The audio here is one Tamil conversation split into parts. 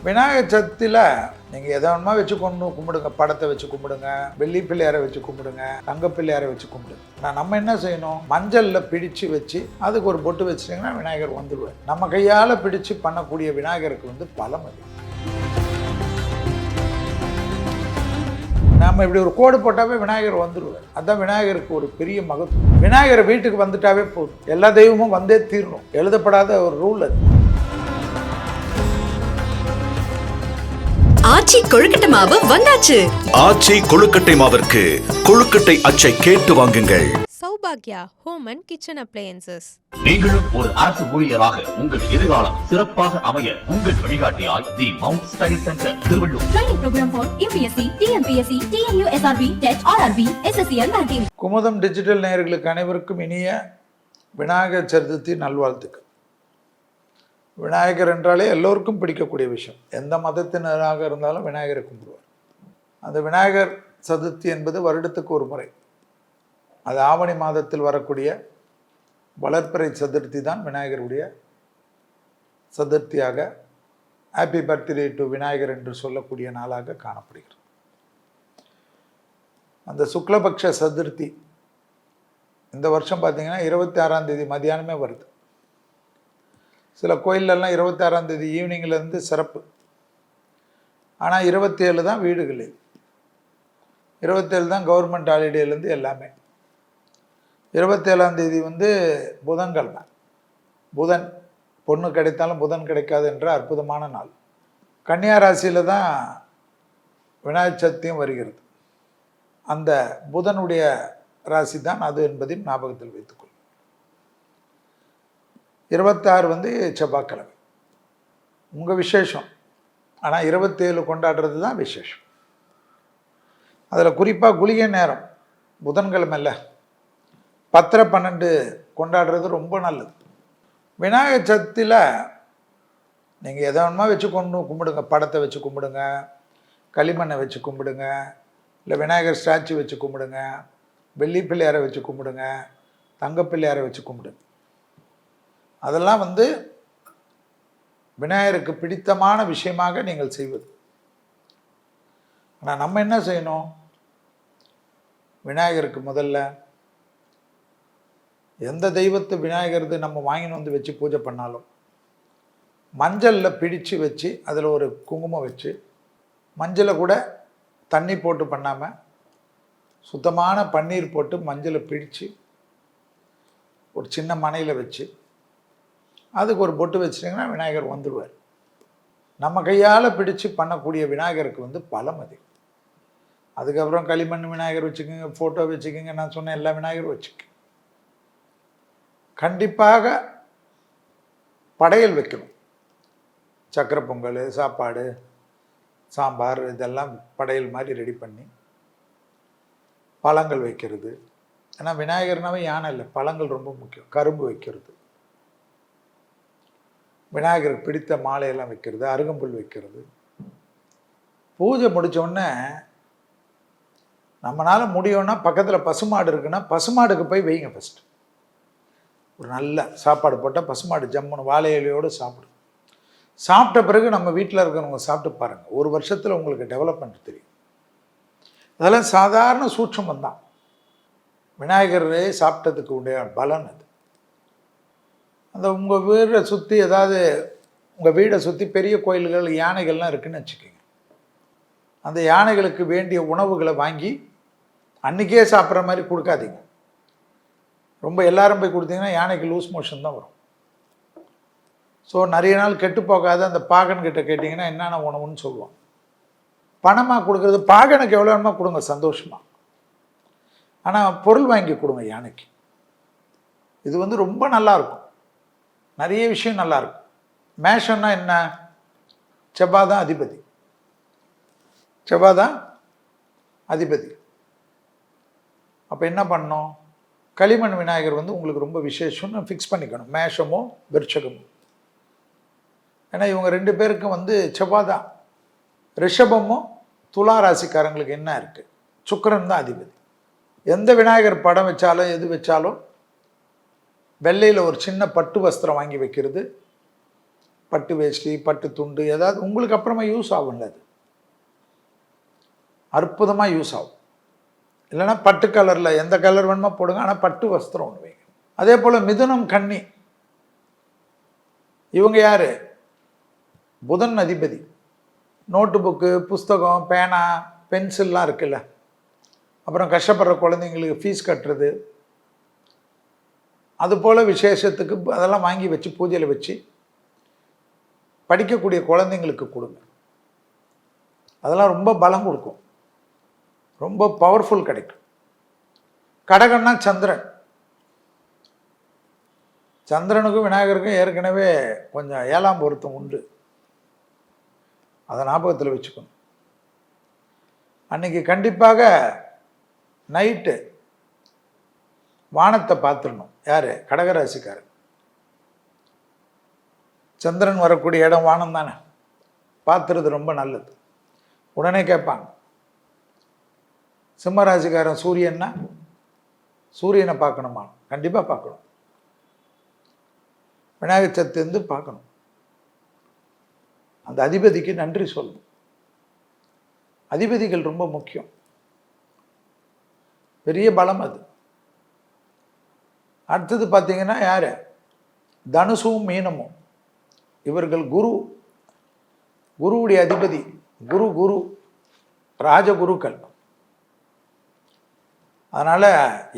விநாயகர் சதுர்த்தியில் நீங்கள் எதை வேணுமா வச்சு கும்பிடுங்க. படத்தை வச்சு கும்பிடுங்க, வெள்ளி பிள்ளையாரை வச்சு கும்பிடுங்க, தங்க பிள்ளையாரை வச்சு கும்பிடுங்க. ஆனால் நம்ம என்ன செய்யணும், மஞ்சளில் பிடிச்சு வச்சு அதுக்கு ஒரு பொட்டு வச்சிட்டிங்கன்னா விநாயகர் வந்துடுவார். நம்ம கையால் பிடிச்சு பண்ணக்கூடிய விநாயகருக்கு வந்து பலம் அதிகம். நம்ம இப்படி ஒரு கோடு போட்டாவே விநாயகர் வந்துடுவார். அதுதான் விநாயகருக்கு ஒரு பெரிய மகத்துவம். விநாயகர் வீட்டுக்கு வந்துட்டாவே போதும், எல்லா தெய்வமும் வந்தே தீரணும். எழுதப்படாத ஒரு ரூல் அது. ஆச்சி கொழுக்கட்டை மாவு வந்தாச்சு. ஆச்சி கொழுக்கட்டை மாவிற்கு கொழுக்கட்டை அச்சை கேட்டு வாங்குங்கள். சௌபாக்யா ஹோம் அண்ட் கிச்சன் அப்ளையன்சஸ். நீங்களும் ஒரு அரசு ஊழியராக உங்கள் எதிர்காலம் சிறப்பாக அமைய உங்கள் வழிகாட்டியாய் the Mount study centre Tiruvallur. Training program for UPSC, TNPSC, TNU, SRB, TET, RRB, SSCL banking. Kumudam digital நேயர்களுக்கு அனைவருக்கும் இனிய விநாயகர் சதுர்த்தி நல்வாழ்த்துக்கள். விநாயகர் என்றாலே எல்லோருக்கும் பிடிக்கக்கூடிய விஷயம். எந்த மதத்தினராக இருந்தாலும் விநாயகரை கும்பிடுவார். அந்த விநாயகர் சதுர்த்தி என்பது வருடத்துக்கு ஒரு முறை. அது ஆவணி மாதத்தில் வரக்கூடிய வளர்ப்பிறை சதுர்த்தி தான் விநாயகருடைய சதுர்த்தியாக, ஹாப்பி பர்த்டே டு விநாயகர் என்று சொல்லக்கூடிய நாளாக காணப்படுகிறது. அந்த சுக்லபக்ஷ சதுர்த்தி இந்த வருஷம் பார்த்திங்கன்னா 26ஆம் தேதி மதியானமே வருது. சில கோயிலெல்லாம் 26ஆம் தேதி ஈவினிங்லேருந்து சிறப்பு. ஆனால் 27 தான் வீடுகளில், 27 தான் கவர்மெண்ட் ஹாலிடேலேருந்து எல்லாமே. 27ஆம் தேதி வந்து புதன்கிழமை. புதன் பொண்ணு கிடைத்தாலும் புதன் கிடைக்காது என்ற அற்புதமான நாள். கன்னியா ராசியில் தான் விநாயகர் சதுர்த்தியும் வருகிறது. அந்த புதனுடைய ராசி தான் அது என்பதையும் ஞாபகத்தில் வைத்துக்கொள்ளும். 26 வந்து செவ்வாய்க்கிழமை உங்கள் விசேஷம். ஆனால் 27 கொண்டாடுறது தான் விசேஷம். அதில் குறிப்பாக குளிகை நேரம் புதன்கிழமையில் 10-12 கொண்டாடுறது ரொம்ப நல்லது. விநாயகர் சதுர்த்தியில் நீங்கள் எதை வேணுமா வச்சு கும்பிடுங்க. படத்தை வச்சு கும்பிடுங்க, களிமண்ணை வச்சு கும்பிடுங்க, இல்லை விநாயகர் ஸ்டாச்சு வச்சு கும்பிடுங்க, வெள்ளி பிள்ளையாரை வச்சு கும்பிடுங்க, தங்க பிள்ளையாரை வச்சு கும்பிடுங்க. அதெல்லாம் வந்து விநாயகருக்கு பிடித்தமான விஷயமாக நீங்கள் செய்வது. ஆனால் நம்ம என்ன செய்யணும், விநாயகருக்கு முதல்ல எந்த தெய்வத்தை விநாயகருக்கு நம்ம வாங்கின்னு வந்து வச்சு பூஜை பண்ணாலும் மஞ்சளில் பிடிச்சு வச்சு அதில் ஒரு குங்குமம் வச்சு, மஞ்சளை கூட தண்ணி போட்டு பண்ணாமல் சுத்தமான பன்னீர் போட்டு மஞ்சளை பிடிச்சு ஒரு சின்ன மனையில் வச்சு அதுக்கு ஒரு பொட்டு வச்சிட்டிங்கன்னா விநாயகர் வந்துடுவார். நம்ம கையால் பிடிச்சு பண்ணக்கூடிய விநாயகருக்கு வந்து பலம் அதிகம். அதுக்கப்புறம் களிமண் விநாயகர் வச்சுக்கோங்க, ஃபோட்டோ வச்சுக்கோங்க, நான் சொன்ன எல்லா விநாயகரும் வச்சுக்க. கண்டிப்பாக படையல் வைக்கணும். சக்கரை பொங்கல், சாப்பாடு, சாம்பார் இதெல்லாம் படையல் மாதிரி ரெடி பண்ணி பழங்கள் வைக்கிறது. ஏன்னா விநாயகர்னாவே யானை இல்லை, பழங்கள் ரொம்ப முக்கியம். கரும்பு வைக்கிறது, விநாயகருக்கு பிடித்த மாலையெல்லாம் வைக்கிறது, அருகம்புல் வைக்கிறது. பூஜை முடித்தோடனே நம்மளால் முடியும்னா பக்கத்தில் பசுமாடு இருக்குன்னா பசுமாடுக்கு போய் வைங்க. ஃபஸ்ட்டு ஒரு நல்ல சாப்பாடு போட்டால் பசுமாடு ஜம்முன்னு வாழை இலையோடு சாப்பிடும். சாப்பிட்ட பிறகு நம்ம வீட்டில் இருக்கிறவங்க சாப்பிட்டு பாருங்கள், ஒரு வருஷத்தில் உங்களுக்கு டெவலப்மெண்ட் தெரியும். அதெல்லாம் சாதாரண சூட்சமம் தான். விநாயகரே சாப்பிட்டதுக்கு உடைய பலன் அது. அந்த உங்கள் வீடை சுற்றி, ஏதாவது உங்கள் வீடை சுற்றி பெரிய கோயில்கள் யானைகள்லாம் இருக்குதுன்னு வச்சுக்கோங்க. அந்த யானைகளுக்கு வேண்டிய உணவுகளை வாங்கி அன்றைக்கே சாப்பிட்ற மாதிரி கொடுக்காதீங்க. ரொம்ப எல்லாரும் போய் கொடுத்தீங்கன்னா யானைக்கு லூஸ் மோஷன் தான் வரும். ஸோ நிறைய நாள் கெட்டு போகாத அந்த பாகன்கிட்ட கேட்டிங்கன்னா என்னென்ன உணவுன்னு சொல்லுவாங்க. பணமாக கொடுக்குறது பாகனுக்கு எவ்வளோ வேணுமா கொடுங்க சந்தோஷமாக. ஆனால் பொருள் வாங்கி கொடுங்க யானைக்கு. இது வந்து ரொம்ப நல்லாயிருக்கும். நிறைய விஷயம் நல்லாயிருக்கும். மேஷன்னா என்ன, செவ்வாய் தான் அதிபதி. செவ்வாய் தான் அதிபதி. அப்போ என்ன பண்ணணும், களிமண் விநாயகர் வந்து உங்களுக்கு ரொம்ப விசேஷம்னு ஃபிக்ஸ் பண்ணிக்கணும். மேஷமோ விருட்சகமோ. ஏன்னா இவங்க 2 பேருக்கும் வந்து செவ்வாய் தான். ரிஷபமும் துலா ராசிக்காரங்களுக்கு என்ன இருக்குது, சுக்கிரன் தான் அதிபதி. எந்த விநாயகர் படம் வச்சாலும் எது வச்சாலும் வெள்ளையில் ஒரு சின்ன பட்டு வஸ்திரம் வாங்கி வைக்கிறது, பட்டு வேஷ்டி, பட்டு துண்டு, ஏதாவது உங்களுக்கு அப்புறமா யூஸ் ஆகும்ல, அது அற்புதமாக யூஸ் ஆகும். இல்லைன்னா பட்டு கலரில் எந்த கலர் வேணுமோ போடுங்க, ஆனால் பட்டு வஸ்திரம் ஒன்று வைங்க. அதே போல் மிதுனம், கன்னி, இவங்க யார்? புதன் அதிபதி. நோட்டு புக்கு, புஸ்தகம், பேனா, பென்சில்லாம் இருக்குல்ல, அப்புறம் கஷ்டப்படுற குழந்தைங்களுக்கு ஃபீஸ் கட்டுறது, அதுபோல் விசேஷத்துக்கு அதெல்லாம் வாங்கி வச்சு பூஜையில் வச்சு படிக்கக்கூடிய குழந்தைங்களுக்கு கொடுங்க. அதெல்லாம் ரொம்ப பலம் கொடுக்கும், ரொம்ப பவர்ஃபுல் கிடைக்கும். கடகன்னா சந்திரன். சந்திரனுக்கும் விநாயகருக்கும் ஏற்கனவே கொஞ்சம் 7ஆம் பொருத்தம் உண்டு, அதை ஞாபகத்தில் வச்சுக்கணும். அன்னைக்கு கண்டிப்பாக நைட்டு வானத்தை பார்த்துடணும். யார்? கடகராசிக்காரர். சந்திரன் வரக்கூடிய இடம் வானம் தானே, பார்த்துறது ரொம்ப நல்லது. உடனே கேட்பாங்க, சிம்மராசிக்காரன் சூரியன்னா சூரியனை பார்க்கணுமா? கண்டிப்பாக பார்க்கணும். விநாயகர் சதுர்த்தி பார்க்கணும். அந்த அதிபதிக்கு நன்றி சொல்லணும். அதிபதிகள் ரொம்ப முக்கியம், பெரிய பலம் அது. அடுத்தது பார்த்தீங்கன்னா யார்? தனுசும் மீனமும். இவர்கள் குருவுடைய அதிபதி. குரு ராஜகுருக்கள். அதனால்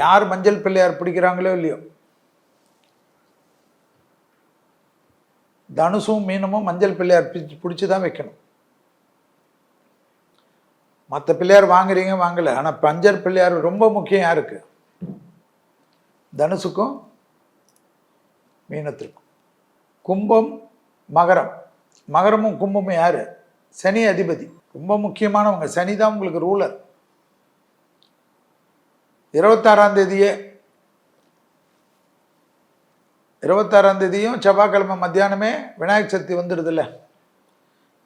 யார் மஞ்சள் பிள்ளையார் பிடிக்கிறாங்களோ இல்லையோ, தனுசும் மீனமும் மஞ்சள் பிள்ளையார் பிடிச்சி தான் வைக்கணும். மற்ற பிள்ளையார் வாங்குறீங்க வாங்கலை, ஆனால் பஞ்சர் பிள்ளையார் ரொம்ப முக்கியம். யாருக்கு? தனுசுக்கும் மீனத்திற்கும். கும்பம், மகரம். மகரமும் கும்பமும் யார்? சனி அதிபதி. ரொம்ப முக்கியமானவங்க. சனி தான் உங்களுக்கு ரூலர். 26ஆம் தேதியே 26ஆம் தேதியும் செவ்வாய்க்கிழமை மத்தியானமே விநாயகர் சதுர்த்தி வந்துடுதுல்ல.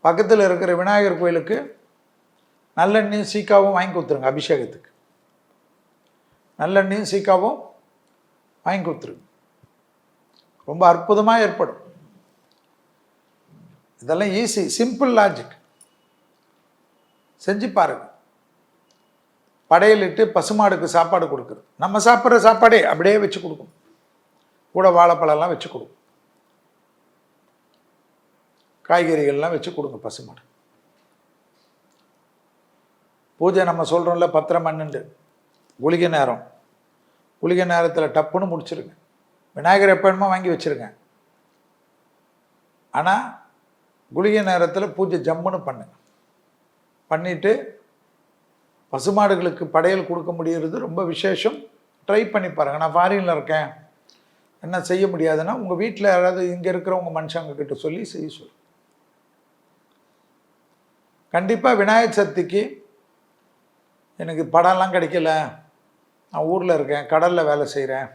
பக்கத்தில் இருக்கிற விநாயகர் கோயிலுக்கு நல்லெண்ணையும் சீக்காவும் வாங்கி கொடுத்துருங்க. அபிஷேகத்துக்கு நல்லெண்ணையும் சீக்காவும் வாங்கி கொடுத்துருங்க. ரொம்ப அற்புதமாக ஏற்படும். இதெல்லாம் ஈஸி, சிம்பிள் லாஜிக். செஞ்சு பாருங்க. படையலிட்டு பசுமாடுக்கு சாப்பாடு கொடுக்குறது, நம்ம சாப்பிட்ற சாப்பாடே அப்படியே வச்சு கொடுக்கணும். கூட வாழைப்பழம்லாம் வச்சு கொடுக்கும், காய்கறிகள்லாம் வச்சு கொடுங்க பசுமாடு. பூஜை நம்ம சொல்கிறோம்ல 10:12 குளிகை நேரம். குளிகை நேரத்தில் டப்புன்னு முடிச்சிருங்க. விநாயகர் எப்போ வேணுமோ வாங்கி வச்சுருங்க, ஆனால் குளிகை நேரத்தில் பூஜை ஜம்முன்னு பண்ணுங்க. பண்ணிவிட்டு பசுமாடுகளுக்கு படையல் கொடுக்க முடிகிறது ரொம்ப விசேஷம். ட்ரை பண்ணி பாருங்கள். நான் ஃபாரினில் இருக்கேன், என்ன செய்ய முடியாதுன்னா உங்கள் வீட்டில் யாராவது இங்கே இருக்கிறவங்க மனுஷங்க கிட்ட சொல்லி செய்ய சொல்லு. கண்டிப்பாக விநாயகர் சதுர்த்திக்கு எனக்கு படம்லாம் கிடைக்கல, நான் ஊரில் இருக்கேன், கடலில் வேலை செய்கிறேன்,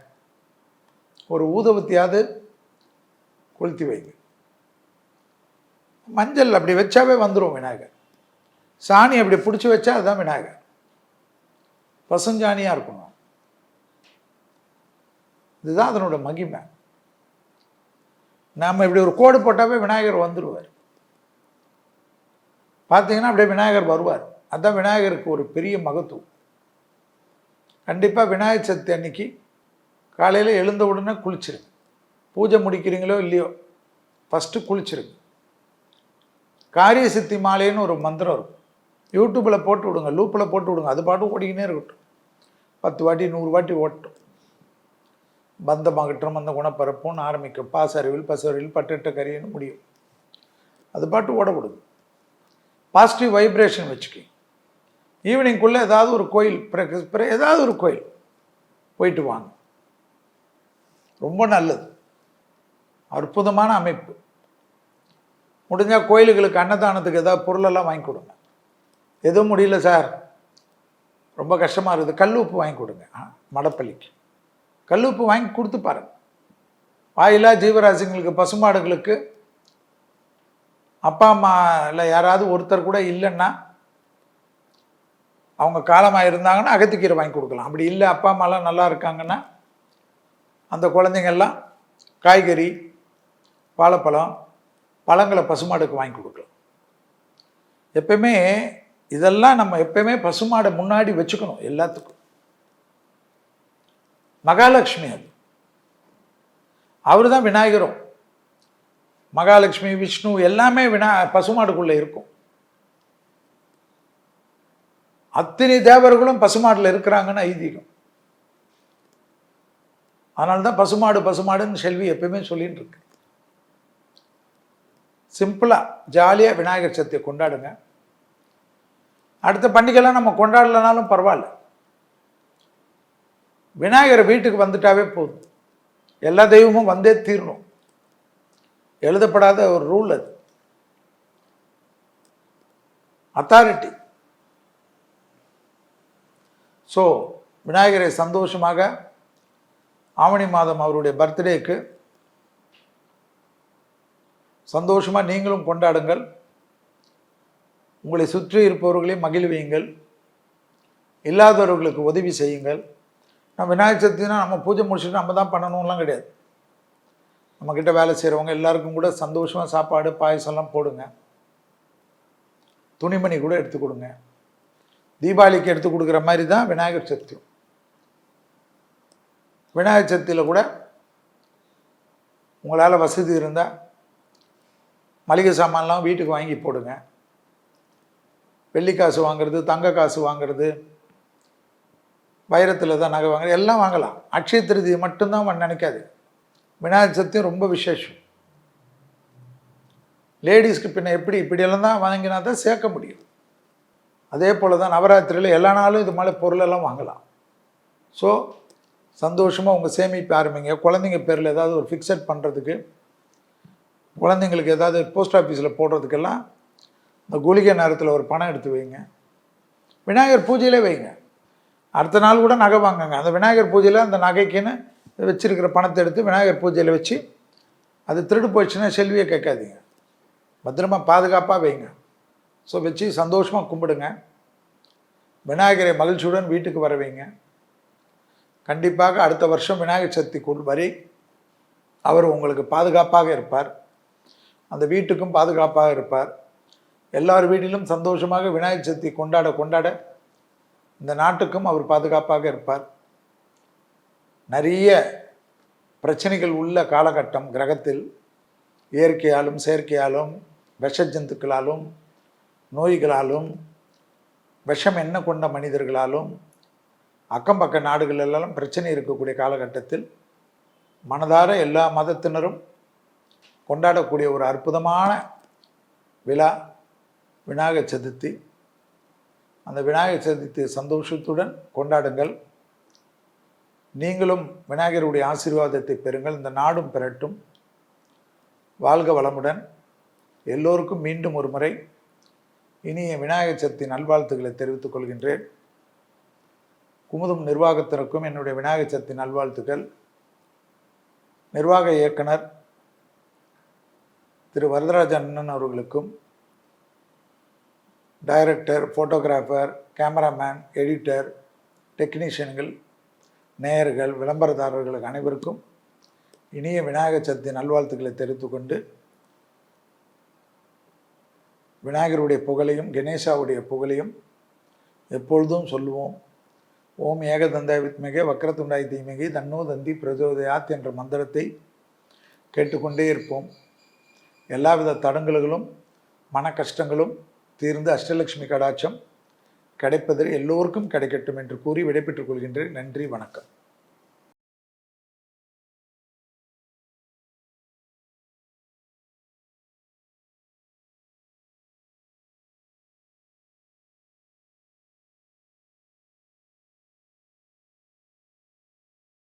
ஒரு ஊதுபத்தியாவது கொளுத்தி வைங்க. மஞ்சள் அப்படி வச்சாவே வந்துடும் விநாயகர். சாணி அப்படி பிடிச்சி வச்சா அதுதான் விநாயகர். பசுஞ்சாணியாக இருக்கணும். இதுதான் அதனோட மகிமை. நாம் இப்படி ஒரு கோடு போட்டாவே விநாயகர் வந்துடுவார். பார்த்தீங்கன்னா அப்படியே விநாயகர் வருவார். அதுதான் விநாயகருக்கு ஒரு பெரிய மகத்துவம். கண்டிப்பாக விநாயகர் சதுர்த்தி அன்னைக்கு காலையில் எழுந்த உடனே குளிச்சிருங்க. பூஜை முடிக்கிறீங்களோ இல்லையோ ஃபஸ்ட்டு குளிச்சிருங்க. காரிய சித்தி மாலைன்னு ஒரு மந்திரம் இருக்கும், யூடியூப்பில் போட்டு விடுங்க, லூப்பில் போட்டு விடுங்க, அது பாட்டு ஓடிக்கினே இருக்கட்டும். 10 வாட்டி 100 வாட்டி ஓட்டும். பந்தமாகட்டும் அந்த குணப்பரப்புன்னு ஆரம்பிக்கும். பாசறிவில் பசறிவில் பட்டிட்ட கரியன்னு முடியும். அது பாட்டு ஓட விடுங்க. Positive vibration வச்சுக்கி. ஈவினிங்குள்ளே ஏதாவது ஒரு கோயில், ஏதாவது ஒரு கோயில் போயிட்டு வாங்க, ரொம்ப நல்லது. அற்புதமான அமைப்பு. முடிஞ்சால் கோயிலுகளுக்கு அன்னதானத்துக்கு ஏதாவது பொருளெல்லாம் வாங்கி கொடுங்க. எதுவும் முடியல சார், ரொம்ப கஷ்டமாக இருக்குது, கல் உப்பு வாங்கி கொடுங்க. மடப்பள்ளிக்கு கல் உப்பு வாங்கி கொடுத்து பாருங்கள். வாயிலா ஜீவராசிங்களுக்கு, பசுமாடுகளுக்கு அப்பா அம்மா இல்லை யாராவது ஒருத்தர் கூட இல்லைன்னா, அவங்க காலமாக இருந்தாங்கன்னா அகத்திக்கீரை வாங்கி கொடுக்கலாம். அப்படி இல்லை அப்பா அம்மாலாம் நல்லா இருக்காங்கன்னா அந்த குழந்தைங்கள்லாம் காய்கறி, வாழைப்பழம், பழங்களை பசுமாடுக்கு வாங்கி கொடுக்கலாம். எப்பயுமே இதெல்லாம் நம்ம எப்பயுமே பசுமாடை முன்னாடி வச்சுக்கணும் எல்லாத்துக்கும். மகாலட்சுமி அது, அவர் தான் விநாயகரும். மகாலட்சுமி, விஷ்ணு எல்லாமே பசுமாடுக்குள்ளே இருக்கும். அத்தனை தேவர்களும் பசுமாடில் இருக்கிறாங்கன்னு ஐதீகம். அதனால தான் பசுமாடு பசுமாடுன்னு செல்வி எப்பயுமே சொல்லிட்டு இருக்கு. சிம்பிளாக ஜாலியாக விநாயகர் சதுர்த்தியை கொண்டாடுங்க. அடுத்த பண்டிகைலாம் நம்ம கொண்டாடலனாலும் பரவாயில்ல, விநாயகர் வீட்டுக்கு வந்துட்டாவே போதும். எல்லா தெய்வமும் வந்தே தீரணும், எழுதப்படாத ஒரு ரூல் அது, அத்தாரிட்டி. ஸோ விநாயகரை சந்தோஷமாக ஆவணி மாதம் அவருடைய பர்த்டேக்கு சந்தோஷமாக நீங்களும் கொண்டாடுங்கள். உங்களை சுற்றி இருப்பவர்களை மகிழ்வியுங்கள், இல்லாதவர்களுக்கு உதவி செய்யுங்கள். நம்ம விநாயகர் சதுர்த்தினா நம்ம பூஜை முடிச்சுட்டு நம்ம தான் பண்ணணும்லாம் கிடையாது. நம்மக்கிட்ட வேலை செய்கிறவங்க எல்லாருக்கும் கூட சந்தோஷமாக சாப்பாடு பாயசம்லாம் போடுங்க. துணிமணி கூட எடுத்து கொடுங்க. தீபாவளிக்கு எடுத்து கொடுக்குற மாதிரி தான் விநாயகர் சதுர்த்தி. விநாயகர் சதுர்த்தியில் கூட உங்களால் வசதி இருந்தால் மளிகை சாமான்லாம் வீட்டுக்கு வாங்கி போடுங்க. வெள்ளி காசு வாங்குறது, தங்க காசு வாங்குறது, வைரத்தில் தான் நகை வாங்குறது எல்லாம் வாங்கலாம். அட்சய திருதியை மட்டும்தான் நினைக்காது. விநாயகர் சதுர்த்தி ரொம்ப விசேஷம். லேடிஸ்க்கு பின்ன எப்படி இப்படியெல்லாம் தான் வாங்கினா தான் சேர்க்க முடியும். அதே போல் தான் நவராத்திரியில் எல்லா நாளும் இது மாதிரி பொருளெல்லாம் வாங்கலாம். ஸோ சந்தோஷமாக உங்கள் சேமிப்பு ஆரம்பிங்க. குழந்தைங்க பேரில் ஏதாவது ஒரு ஃபிக்ஸட் பண்ணுறதுக்கு, குழந்தைங்களுக்கு ஏதாவது போஸ்ட் ஆஃபீஸில் போடுறதுக்கெல்லாம் இந்த குளிகை நேரத்தில் ஒரு பணம் எடுத்து வைங்க. விநாயகர் பூஜையிலே வைங்க. அடுத்த நாள் கூட நகை வாங்குங்க. அந்த விநாயகர் பூஜையில் அந்த நகைக்குன்னு வச்சுருக்கிற பணத்தை எடுத்து விநாயகர் பூஜையில் வச்சு, அது திருடு போயிடுச்சுன்னா செல்வியை கேட்காதீங்க, பத்திரமா பாதுகாப்பாக வைங்க. ஸோ வச்சு சந்தோஷமாக கும்பிடுங்க. விநாயகரை மகிழ்ச்சியுடன் வீட்டுக்கு வர வைங்க. கண்டிப்பாக அடுத்த வருஷம் விநாயகர் சதுர்த்திக்குள் வரை அவர் உங்களுக்கு பாதுகாப்பாக இருப்பார், அந்த வீட்டுக்கும் பாதுகாப்பாக இருப்பார். எல்லார் வீட்டிலும் சந்தோஷமாக விநாயகர் சதுர்த்தி கொண்டாட இந்த நாட்டுக்கும் அவர் பாதுகாப்பாக இருப்பார். நிறைய பிரச்சனைகள் உள்ள காலகட்டம் கிரகத்தில், இயற்கையாலும் செயற்கையாலும் விஷ ஜந்துக்களாலும் நோய்களாலும் விஷம் என்ன கொண்ட மனிதர்களாலும் அக்கம் பக்க நாடுகளெல்லாம் பிரச்சனை இருக்கக்கூடிய காலகட்டத்தில் மனதார எல்லா மதத்தினரும் கொண்டாடக்கூடிய ஒரு அற்புதமான விழா விநாயகர் சதுர்த்தி. அந்த விநாயகர் சதுர்த்தி சந்தோஷத்துடன் கொண்டாடுங்கள். நீங்களும் விநாயகருடைய ஆசீர்வாதத்தை பெறுங்கள். இந்த நாடும் பெறட்டும். வாழ்க வளமுடன். எல்லோருக்கும் மீண்டும் ஒரு முறை இனிய விநாயகர் சதுர்த்தி நல்வாழ்த்துக்களை தெரிவித்துக் கொள்கின்றேன். குமுதம் நிர்வாகத்திற்கும் என்னுடைய விநாயகர் சதுர்த்தி நல்வாழ்த்துக்கள். நிர்வாக இயக்குனர் திரு வரதராஜ அண்ணன் அவர்களுக்கும், டைரக்டர், ஃபோட்டோகிராஃபர், கேமராமேன், எடிட்டர், டெக்னீஷியன்கள், நேயர்கள், விளம்பரதாரர்களுக்கு அனைவருக்கும் இனிய விநாயகர் சதுர்த்தி நல்வாழ்த்துக்களை தெரிவித்துக்கொண்டு, விநாயகருடைய புகழையும் கணேசாவுடைய புகழையும் எப்பொழுதும் சொல்லுவோம். ஓம் ஏகதந்தாய் வித்மிகே வக்ரதுண்டாய் தீமிகை தன்னோ தந்தி பிரஜோதயாத் என்ற மந்திரத்தை கேட்டுக்கொண்டே இருப்போம். எல்லாவித தடங்கல்களும் மன கஷ்டங்களும் தீர்ந்து அஷ்டலட்சுமி கடாட்சம் கிடைப்பதில் எல்லோருக்கும் கிடைக்கட்டும் என்று கூறி விடைபெற்றுக் கொள்கின்றேன். நன்றி, வணக்கம்.